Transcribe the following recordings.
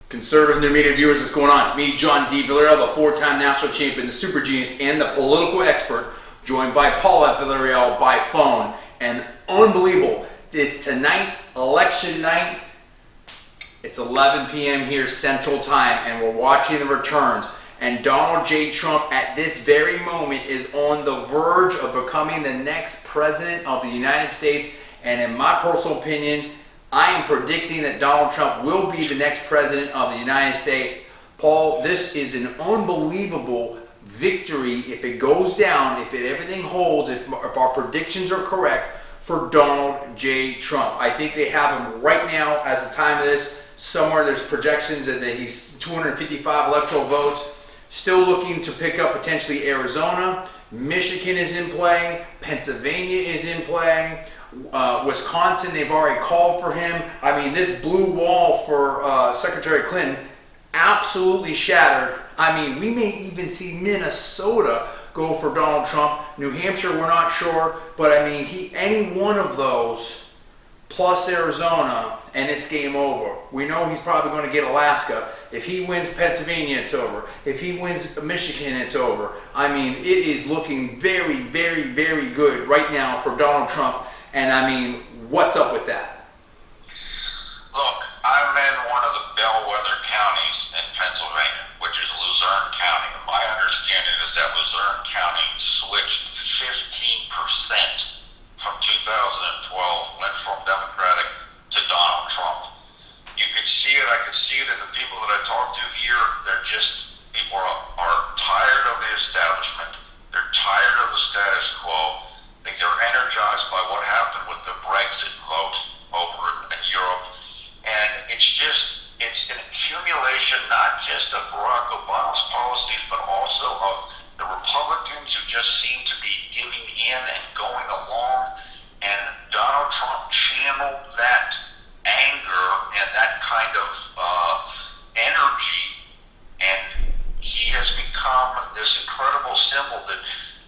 Conservative New Media viewers, what's going on? It's me, John D. Villarreal, the four-time national champion, the super genius, and the political expert, joined by Paula Villarreal by phone. And unbelievable, it's tonight, election night. It's 11 p.m. here Central Time, and we're watching the returns. And Donald J. Trump, at this very moment, is on the verge of becoming the next president of the United States. And in my personal opinion, I am predicting that Donald Trump will be the next president of the United States. Paul, this is an unbelievable victory if it goes down, if everything holds, if our predictions are correct for Donald J. Trump. I think they have him right now at the time of this. Somewhere there's projections that he's 255 electoral votes. Still looking to pick up potentially Arizona. Michigan is in play. Pennsylvania is in play. Wisconsin, they've already called for him. I mean, this blue wall for Secretary Clinton absolutely shattered. I mean, we may even see Minnesota go for Donald Trump. New Hampshire, we're not sure. But I mean, any one of those plus Arizona, and it's game over. We know he's probably going to get Alaska. If he wins Pennsylvania, it's over. If he wins Michigan, it's over. I mean, it is looking very, very, very good right now for Donald Trump. And I mean, what's up with that? Look, I'm in one of the bellwether counties in Pennsylvania, which is Luzerne County. My understanding is that Luzerne County switched 15% from 2012, went from Democratic to Donald Trump. You could see it, I could see it in the people that I talked to here. People are tired of the establishment. They're tired of the status quo. I think they're energized by what happened with the Brexit vote over in Europe. And it's an accumulation not just of Barack Obama's policies, but also of the Republicans who just seem to be giving in and going along. And Donald Trump channeled that anger and that kind of energy, and he has become this incredible symbol that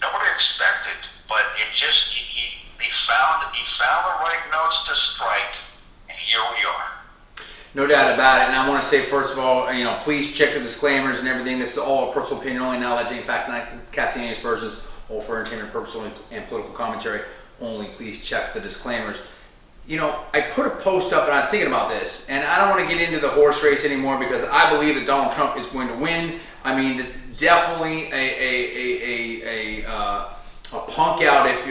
nobody expected. But it just he found the right notes to strike, and here we are. No doubt about it. And I want to say, first of all, please check the disclaimers and everything. This is all a personal opinion only, not alleging facts, not casting any aspersions, all for entertainment purposes only and political commentary only. Please check the disclaimers. I put a post up, and I was thinking about this, and I don't want to get into the horse race anymore because I believe that Donald Trump is going to win. I mean, definitely a punk out, if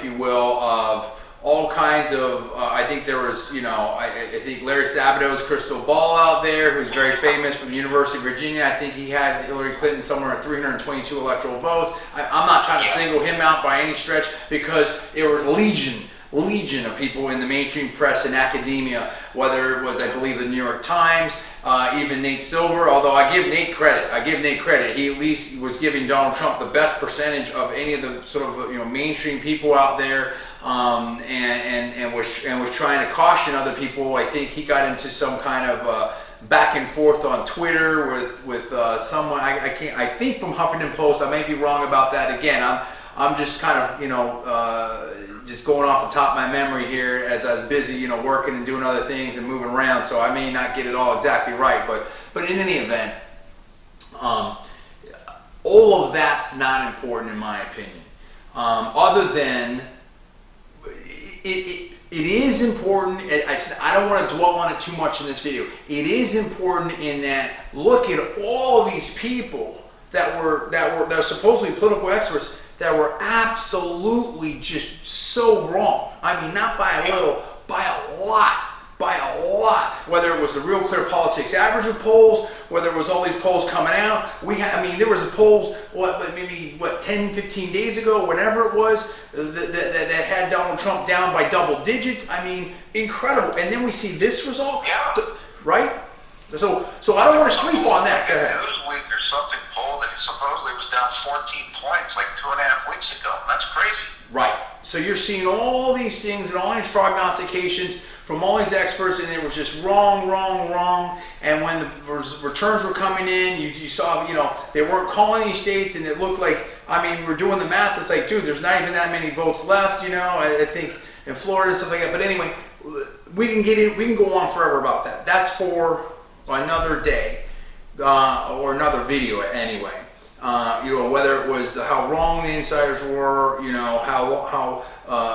you will, of all kinds of. I think there was, I think Larry Sabato's crystal ball out there, who's very famous from the University of Virginia. I think he had Hillary Clinton somewhere at 322 electoral votes. I'm not trying to single him out by any stretch because it was legion of people in the mainstream press and academia, whether it was, I believe, the New York Times, even Nate Silver, although I give Nate credit. He at least was giving Donald Trump the best percentage of any of the sort of mainstream people out there, and was trying to caution other people. I think he got into some kind of back and forth on Twitter with someone. I think from Huffington Post. I may be wrong about that. Again, I'm just kind of just going off the top of my memory here as I was busy, working and doing other things and moving around. So I may not get it all exactly right, but in any event, all of that's not important in my opinion. Other than it is important. I don't want to dwell on it too much in this video. It is important in that look at all of these people that are supposedly political experts that were absolutely just so wrong. I mean, not by a little, by a lot. Whether it was the Real Clear Politics average of polls, whether it was all these polls coming out. There was a polls, maybe 10, 15 days ago, whatever it was, that had Donald Trump down by double digits. I mean, incredible. And then we see this result, right? So I don't want to sleep on that. Go ahead. Newsweek or something poll that supposedly was down 14 points like 2.5 weeks ago. That's crazy. Right. So you're seeing all these things and all these prognostications from all these experts, and it was just wrong. And when the returns were coming in, you saw, they weren't calling these states, and it looked like, we're doing the math. It's like, dude, there's not even that many votes left. I think in Florida and stuff like that. But anyway, we can go on forever about that. That's for another day, or another video anyway. Whether it was how wrong the insiders were, how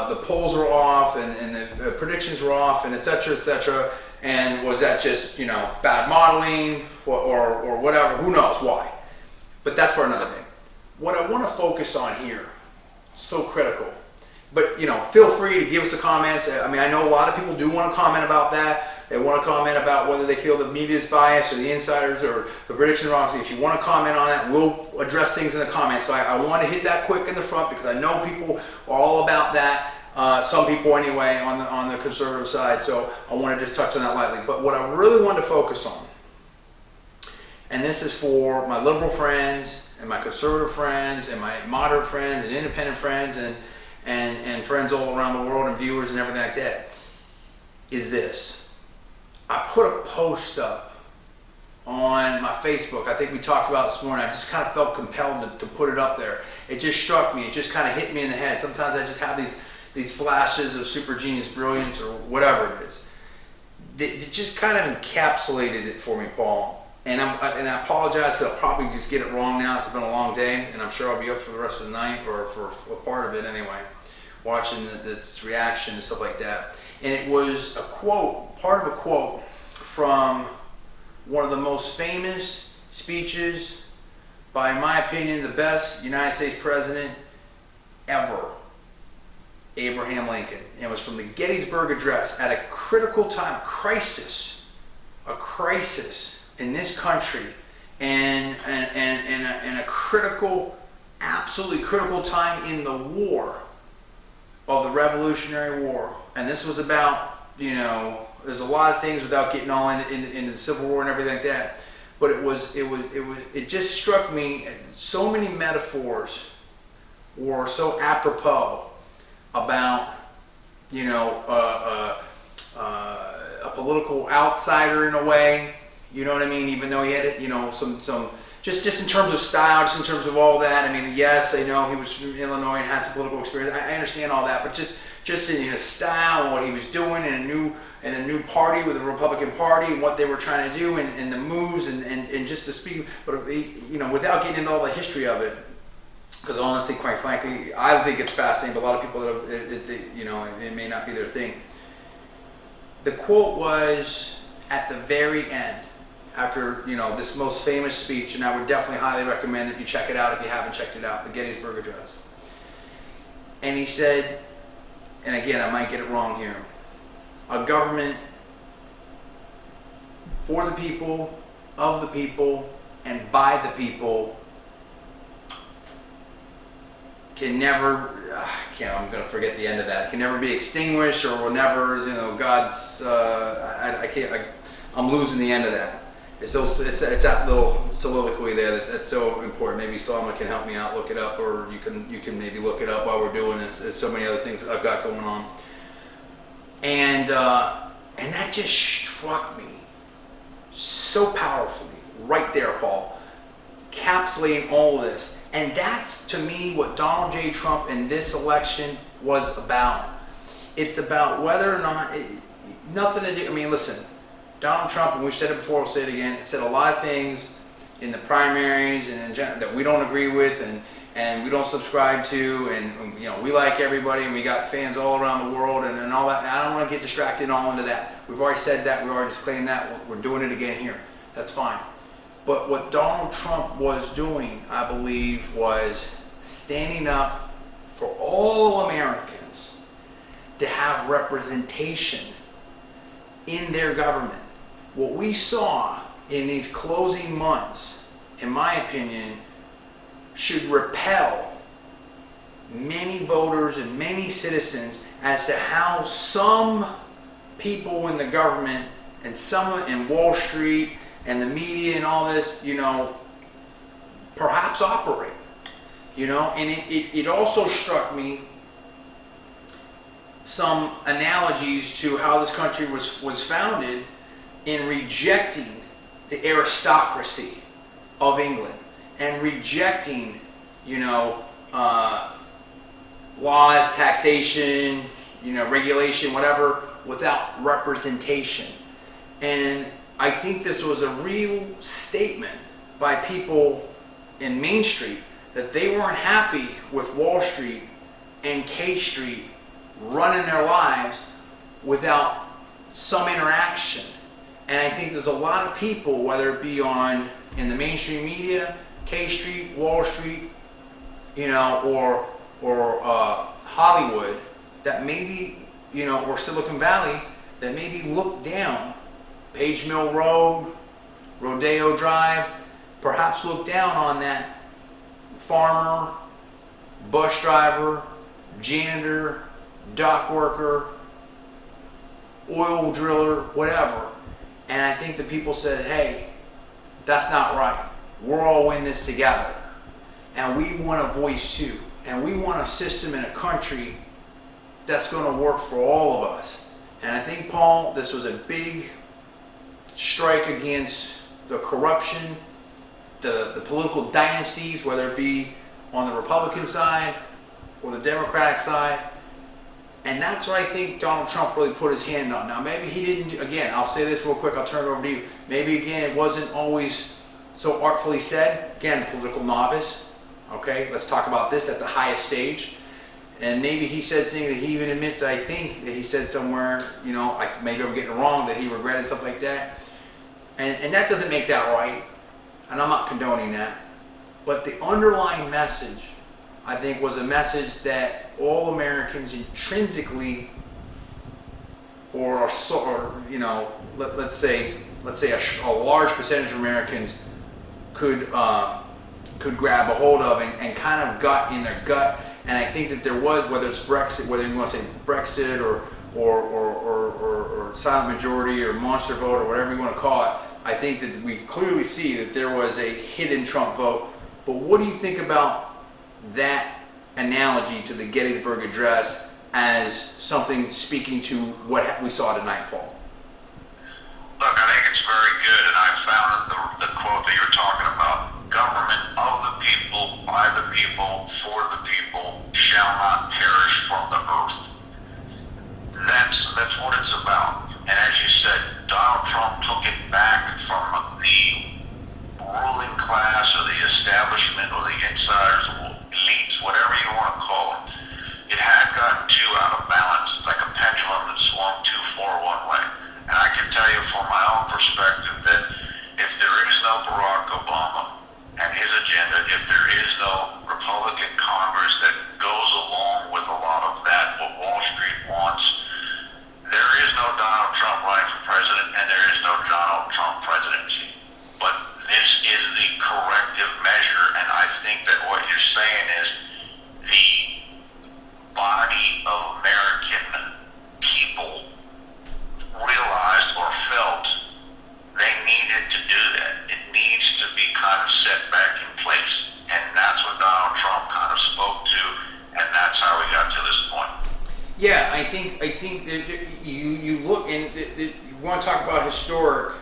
the polls were off and the predictions were off, and et cetera, and was that just, bad modeling or whatever, who knows why. But that's for another day. What I want to focus on here, so critical, but feel free to give us the comments. I mean, I know a lot of people do want to comment about that. They want to comment about whether they feel the media is biased or the insiders or the prediction wrong. If you want to comment on that, we'll address things in the comments. So I want to hit that quick in the front because I know people are all about that. Some people anyway on the conservative side. So I want to just touch on that lightly. But what I really want to focus on, and this is for my liberal friends and my conservative friends and my moderate friends and independent friends and friends all around the world and viewers and everything like that, is this. I put a post up on my Facebook. I think we talked about it this morning. I just kind of felt compelled to put it up there. It just struck me. It just kind of hit me in the head. Sometimes I just have these flashes of super genius brilliance or whatever it is. It just kind of encapsulated it for me, Paul. And I apologize because I'll probably just get it wrong now. It's been a long day, and I'm sure I'll be up for the rest of the night or for a part of it anyway, watching this reaction and stuff like that. And it was a quote, part of a quote from one of the most famous speeches by, in my opinion, the best United States president ever, Abraham Lincoln. And it was from the Gettysburg Address at a critical time, a crisis in this country, and a critical, absolutely critical time in the war of the Revolutionary War. And this was about, there's a lot of things without getting all into the Civil War and everything like that. But it just struck me, so many metaphors were so apropos about, a political outsider in a way, you know what I mean? Even though he had it, some just in terms of style, just in terms of all that. I mean, yes, I know he was from Illinois and had some political experience. I understand all that, but just in his style and what he was doing in a new party with the Republican Party and what they were trying to do and the moves and just to speak, but without getting into all the history of it, because honestly, quite frankly, I think it's fascinating. But a lot of people it may not be their thing. The quote was at the very end, after this most famous speech, and I would definitely highly recommend that you check it out if you haven't checked it out, the Gettysburg Address. And he said, and again, I might get it wrong here, a government for the people, of the people, and by the people can never, I'm going to forget the end of that, can never be extinguished or will never, God's, I'm losing the end of that. It's that little soliloquy there that's so important. Maybe Salma can help me out, look it up, or you can maybe look it up while we're doing this. There's so many other things that I've got going on. And that just struck me so powerfully right there, Paul, encapsulating all of this. And that's, to me, what Donald J. Trump in this election was about. It's about whether or not, nothing to do, listen, Donald Trump, and we've said it before, we'll say it again, said a lot of things in the primaries and in general that we don't agree with and we don't subscribe to, and we like everybody and we got fans all around the world and all that. I don't want to get distracted all into that. We've already said that, we've already disclaimed that, we're doing it again here. That's fine. But what Donald Trump was doing, I believe, was standing up for all Americans to have representation in their government. What we saw in these closing months, in my opinion, should repel many voters and many citizens as to how some people in the government and some in Wall Street and the media and all this, perhaps operate, and it also struck me some analogies to how this country was founded in rejecting the aristocracy of England and rejecting, laws, taxation, regulation, whatever, without representation. And I think this was a real statement by people in Main Street that they weren't happy with Wall Street and K Street running their lives without some interaction. And I think there's a lot of people, whether it be in the mainstream media, K Street, Wall Street, or Hollywood, that maybe, or Silicon Valley, that maybe look down Page Mill Road, Rodeo Drive, perhaps look down on that farmer, bus driver, janitor, dock worker, oil driller, whatever. And I think the people said, hey, that's not right. We're all in this together. And we want a voice too. And we want a system in a country that's going to work for all of us. And I think, Paul, this was a big strike against the corruption, the political dynasties, whether it be on the Republican side or the Democratic side. And that's what I think Donald Trump really put his hand on. Now, maybe he didn't, again, I'll say this real quick, I'll turn it over to you. Maybe, again, it wasn't always so artfully said. Again, political novice. Okay, let's talk about this at the highest stage. And maybe he said things that he even admits that I think that he said somewhere, maybe I'm getting it wrong, that he regretted, something like that. And that doesn't make that right. And I'm not condoning that. But the underlying message, I think, was a message that all Americans intrinsically, let's say a large percentage of Americans could grab a hold of and kind of got in their gut. And I think that there was, whether it's Brexit, whether you want to say Brexit or silent majority or monster vote or whatever you want to call it, I think that we clearly see that there was a hidden Trump vote. But what do you think about that analogy to the Gettysburg Address as something speaking to what we saw tonight, Paul? Look, I think it's very good, and I found that the quote that you're talking about, government of the people, by the people, for the people, shall not perish from the earth. That's what it's about. And as you said, Donald Trump took it back from the ruling class or the establishment or the insiders, elites, whatever you want to call it. It had gotten too out of balance, like a pendulum that swung too far one way. And I can tell you from my own perspective that if there is no Barack Obama and his agenda, if there is no Republican Congress that goes along with a lot of that, what Wall Street wants, there is no Donald Trump running for president and there is no Donald Trump presidency. But this is the corrective measure, and I think that what you're saying is the body of American people realized or felt they needed to do that. It needs to be kind of set back in place, and that's what Donald Trump kind of spoke to, and that's how we got to this point. Yeah, I think that you look and you want to talk about historic.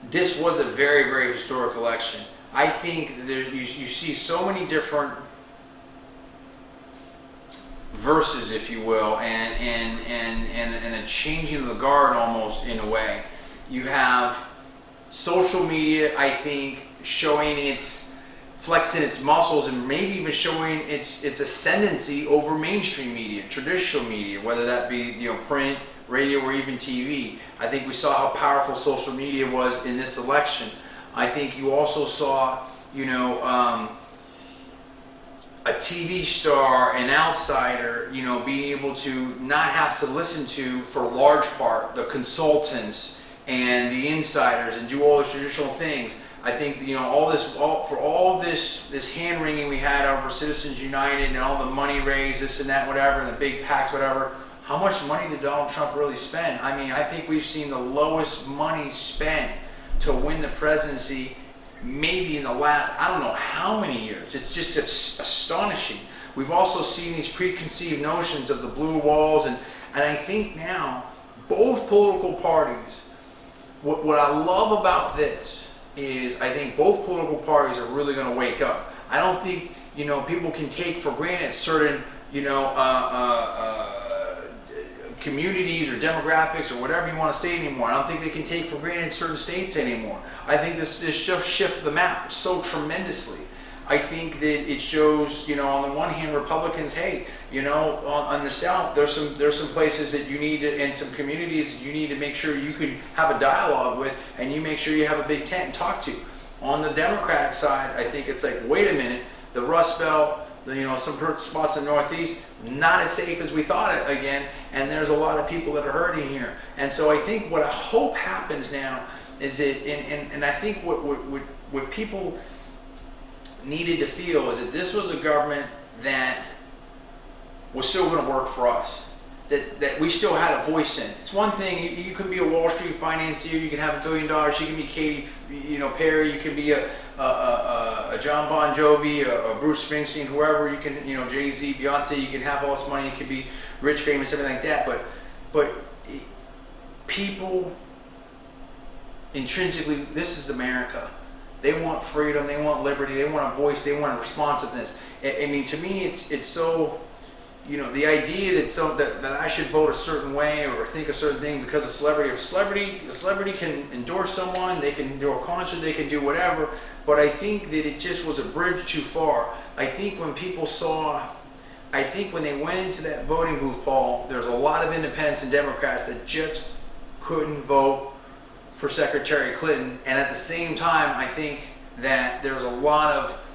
This was a very, very historic election. I think that you see so many different verses, if you will, and a changing of the guard almost in a way. You have social media, I think, flexing its muscles and maybe even showing its ascendancy over mainstream media, traditional media, whether that be print, radio, or even TV. I think we saw how powerful social media was in this election. I think you also saw, a TV star, an outsider, being able to not have to listen to, for large part, the consultants and the insiders and do all the traditional things. I think all this hand wringing we had over Citizens United and all the money raised, this and that, whatever, and the big PACs, whatever. How much money did Donald Trump really spend? I mean, I think we've seen the lowest money spent to win the presidency maybe in the last, I don't know how many years. It's astonishing. We've also seen these preconceived notions of the blue walls, and I think now both political parties, what I love about this is I think both political parties are really going to wake up. I don't think, people can take for granted certain, communities or demographics or whatever you want to say anymore. I don't think they can take for granted certain states anymore. I think this shifts the map so tremendously. I think that it shows, on the one hand, Republicans, hey, on the South, there's some places that you need to, and some communities you need to make sure you can have a dialogue with, and you make sure you have a big tent and talk to. On the Democratic side, I think it's like, wait a minute, the Rust Belt, some spots in the Northeast, not as safe as we thought it again, and there's a lot of people that are hurting here. And so I think what I hope happens now is that, and I think what people needed to feel is that this was a government that was still going to work for us, that we still had a voice in. It's one thing, you can be a Wall Street financier, you can have $1 billion, you can be Katy Perry, you can be a John Bon Jovi, a Bruce Springsteen, whoever, you can, Jay-Z, Beyonce, you can have all this money, you can be rich, famous, everything like that, but people intrinsically, this is America. They want freedom, they want liberty, they want a voice, they want a responsiveness. I mean, to me, it's so, the idea that I should vote a certain way or think a certain thing because of celebrity. If a celebrity can endorse someone, they can do a concert, they can do whatever. But I think that it just was a bridge too far. I think when they went into that voting booth, Paul, there's a lot of independents and Democrats that just couldn't vote for Secretary Clinton, and at the same time, I think that there's a lot of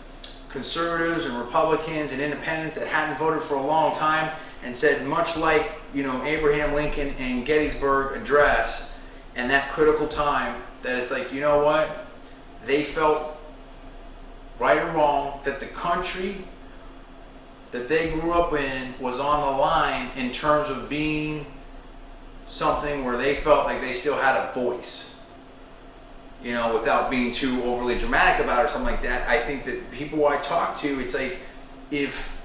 conservatives and Republicans and independents that hadn't voted for a long time and said, much like Abraham Lincoln and Gettysburg Address, and that critical time, that it's like, what? They felt, right or wrong, that the country that they grew up in was on the line in terms of being something where they felt like they still had a voice. Without being too overly dramatic about it or something like that. I think that people I talk to, it's like, if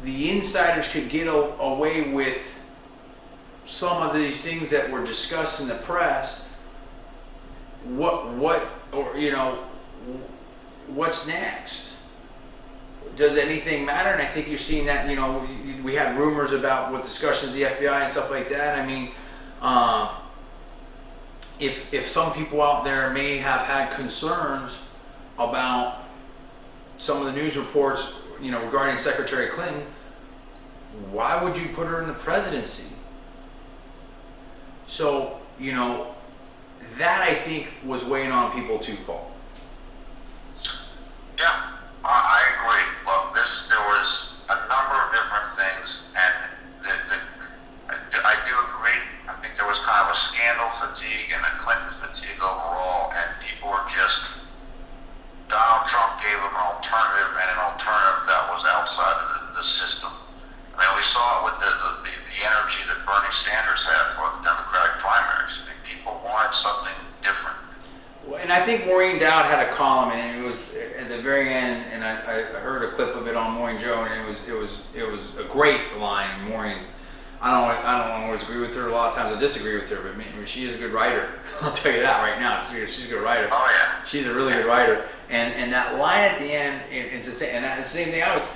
the insiders could get away with some of these things that were discussed in the press, what's next? Does anything matter? And I think you're seeing that, we had rumors about what discussions of the FBI and stuff like that. I mean, if some people out there may have had concerns about some of the news reports, regarding Secretary Clinton, why would you put her in the presidency? So, that I think was weighing on people too, Paul. Yeah, I agree. Look, there was a number of different things, and I do agree. I think there was kind of a scandal fatigue and a Clinton fatigue overall, and people were just, Donald Trump gave them an alternative, and an alternative that was outside of the system. I mean, we saw it with the energy that Bernie Sanders had for the Democratic primaries. I think people wanted something different. And I think Maureen Dowd had a column, and it was at the very end, and I heard a clip of it on Morning Joe, and it was a great line. Maureen, I don't always agree with her. A lot of times I disagree with her, but she is a good writer. I'll tell you that right now. She's a good writer. Oh yeah. She's a really good writer. And that line at the end, it's the same. And the same thing. I was,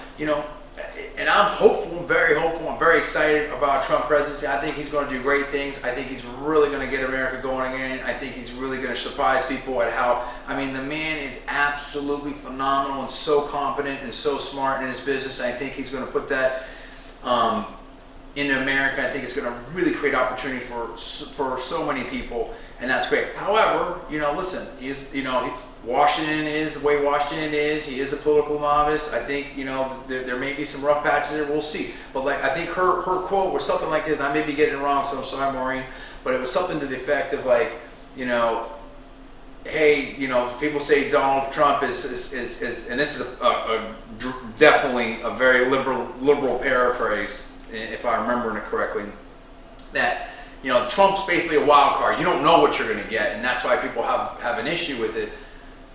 and I'm hopeful, very hopeful. I'm very excited about Trump presidency. I think he's going to do great things. I think he's really going to get America going again. I think he's really going to surprise people at how. I mean, the man is absolutely phenomenal and so competent and so smart in his business. I think he's going to put that. In America, I think it's going to really create opportunity for so many people, and that's great. However, listen, Washington is the way Washington is. He is a political novice. I think, there may be some rough patches there. We'll see. But I think her quote was something like this, and I may be getting it wrong, so I'm sorry, Maureen, but it was something to the effect of hey, people say Donald Trump is and this is definitely a very liberal paraphrase, if I'm remembering it correctly, that Trump's basically a wild card. You don't know what you're going to get, and that's why people have an issue with it.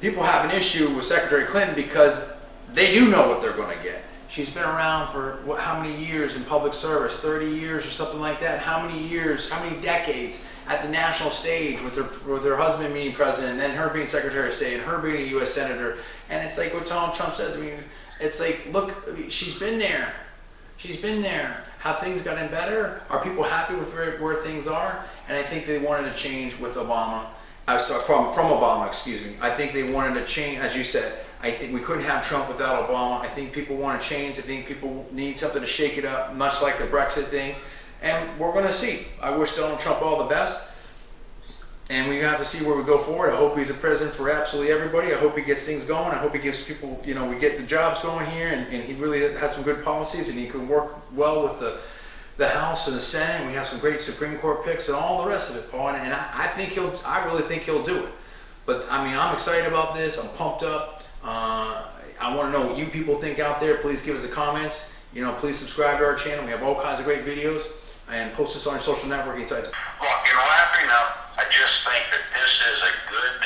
People have an issue with Secretary Clinton because they do know what they're going to get. She's been around for how many years in public service? 30 years or something like that. How many years? How many decades at the national stage with her husband being president, and then her being Secretary of State, and her being a U.S. Senator? And it's like what Donald Trump says. I mean, it's like, look, she's been there. She's been there. Have things gotten better? Are people happy with where things are? And I think they wanted to change with Obama. From Obama, excuse me. I think they wanted to change, as you said. I think we couldn't have Trump without Obama. I think people want to change. I think people need something to shake it up, much like the Brexit thing. And we're going to see. I wish Donald Trump all the best. And we have to see where we go forward. I hope he's a president for absolutely everybody. I hope he gets things going. I hope he gives people, we get the jobs going here, and he really has some good policies, and he can work well with the House and the Senate. And we have some great Supreme Court picks and all the rest of it, Paul. And I really think he'll do it. But I mean, I'm excited about this. I'm pumped up. I want to know what you people think out there. Please give us the comments. Please subscribe to our channel. We have all kinds of great videos, and post us on your social networking sites. Look, in wrapping up, I just think that this is a good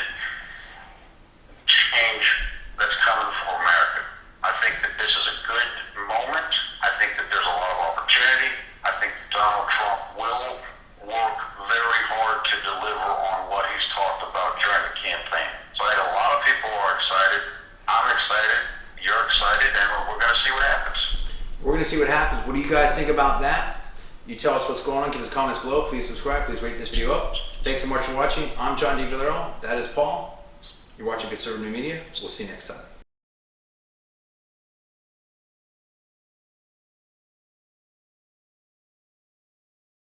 change that's coming for America. I think that this is a good moment. I think that there's a lot of opportunity. I think that Donald Trump will work very hard to deliver on what he's talked about during the campaign. So I think a lot of people are excited. I'm excited. You're excited, and we're going to see what happens. We're going to see what happens. What do you guys think about that? You tell us what's going on. Give us comments below. Please subscribe. Please rate this video up. Thanks so much for watching. I'm John D. Villarreal. That is Paul. You're watching Conservative New Media. We'll see you next time.